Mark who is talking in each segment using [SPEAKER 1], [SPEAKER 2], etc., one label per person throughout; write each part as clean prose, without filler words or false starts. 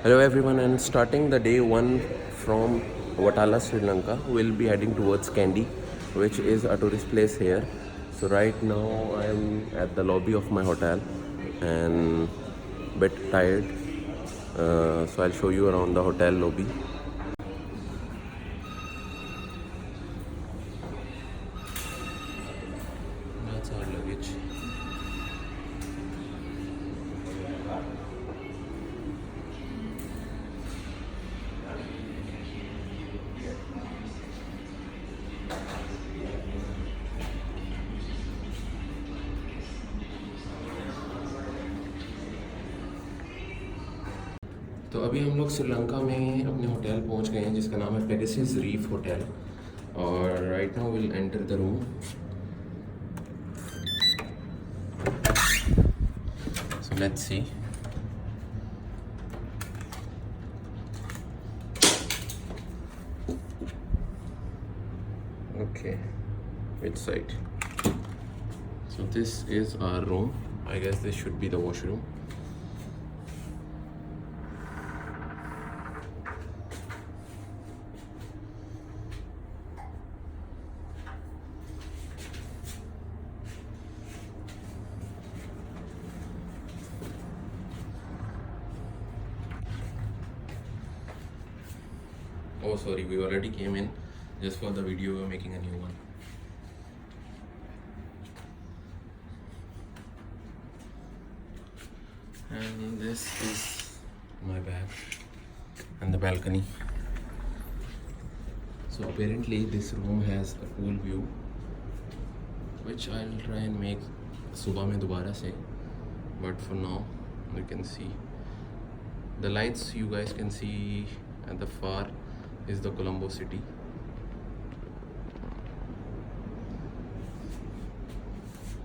[SPEAKER 1] Hello everyone, and starting the day one from Watala, Sri Lanka, we'll be heading towards Kandy, which is a tourist place here. So right now I am at the lobby of my hotel and a bit tired. So I'll show you around the hotel lobby. That's our luggage. तो अभी हम लोग श्रीलंका में अपने hotel पहुंच गए हैं जिसका नाम है पेरिसिस रीफ होटल और right now will enter the room. So let's see. Okay, which side? So this is our room. I guess this should be the washroom. Oh sorry, we already came in. Just for the video we're making a new one. And this is my bag and the balcony. So apparently this room has a pool view, which I'll try and make subah mein dobara se, but for now you can see the lights. You guys can see at the far is the Colombo city.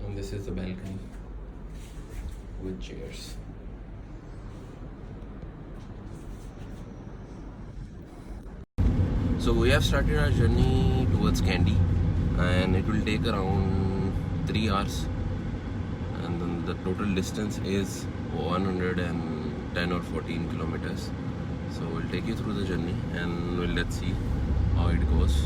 [SPEAKER 1] And this is the balcony with chairs. So we have started our journey towards Kandy and it will take around 3 hours, and then the total distance is 110 or 14 kilometers. So we'll take you through the journey and let's see how it goes.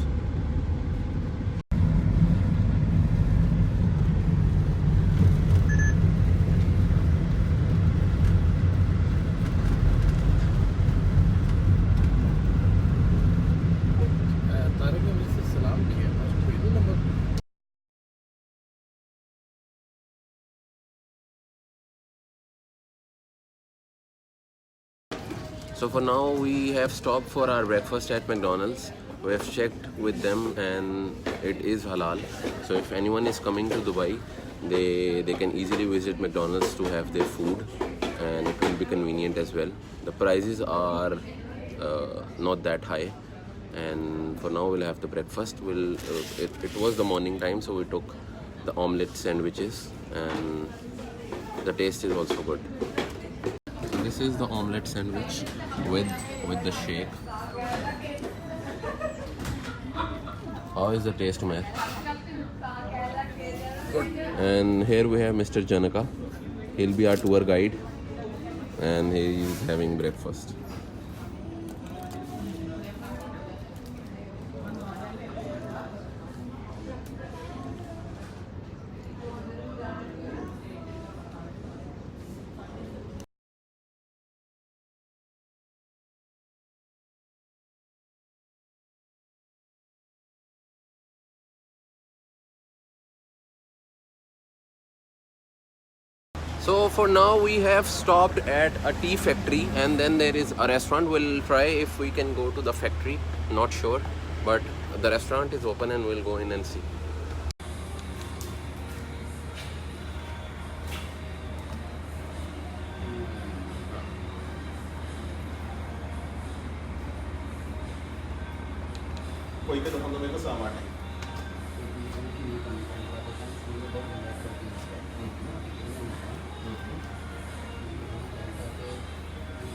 [SPEAKER 1] So for now we have stopped for our breakfast at McDonald's. We have checked with them and it is halal. So if anyone is coming to Dubai, they can easily visit McDonald's to have their food, and it will be convenient as well. The prices are not that high, and for now we'll have the breakfast. It was the morning time, so we took the omelette sandwiches and the taste is also good. This is the omelette sandwich with the shake. How is the taste, man? Good. And here we have Mr. Janaka. He'll be our tour guide and he is having breakfast. So for now we have stopped at a tea factory and then there is a restaurant. We'll try if we can go to the factory, not sure, but the restaurant is open and we'll go in and see.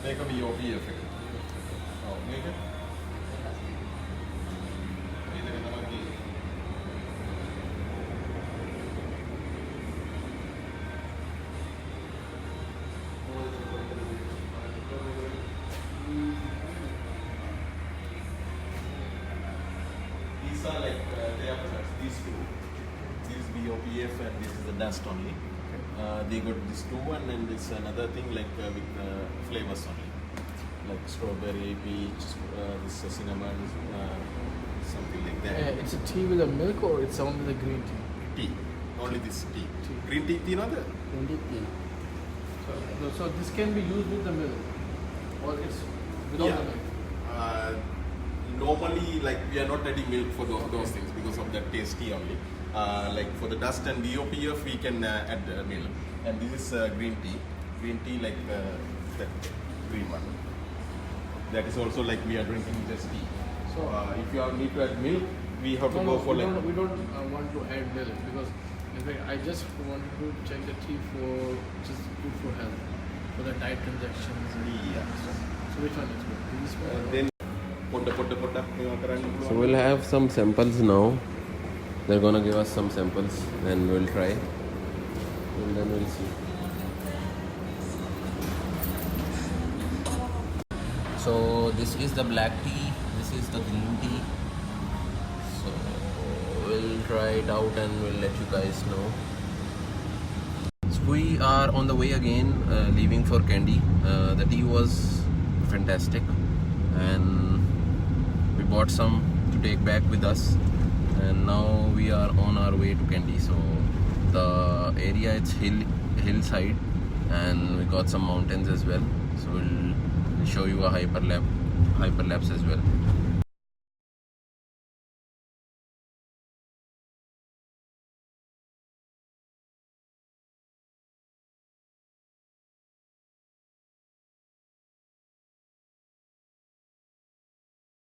[SPEAKER 2] Make me your beer. Oh, make it.
[SPEAKER 3] are like they are products. These two. This is BOPF and this is the dust only. They got these two and then this another thing like with flavors only, like strawberry, peach, this cinnamon, something like that.
[SPEAKER 4] It's a tea with a milk or it's only the green tea?
[SPEAKER 3] Tea. Only this tea. Green tea, you know that?
[SPEAKER 4] Green tea. So this can be used with the milk or it's without the milk?
[SPEAKER 3] Normally, like we are not adding milk for those things because of that tasty only. Like for the dust and BOPF, we can add milk. And this is green tea. Green tea like that green one. That is also like we are drinking just tea. So if you need to add milk, we have to go for
[SPEAKER 4] we
[SPEAKER 3] like.
[SPEAKER 4] We don't want to add milk because in fact I just wanted to check the tea for just good for health, for the diet transactions.
[SPEAKER 3] Yeah.
[SPEAKER 4] So which one is good? This one or-
[SPEAKER 3] Then poda.
[SPEAKER 1] So we'll have some samples now. They're gonna give us some samples and we'll try and then we'll see. So this is the black tea, this is the green tea. So we'll try it out and we'll let you guys know. So we are on the way again, leaving for Kandy. The tea was fantastic and we bought some to take back with us, and now we are on our way to Kandy. So the area, it's hillside and we got some mountains as well, so we'll show you a hyperlapse as well.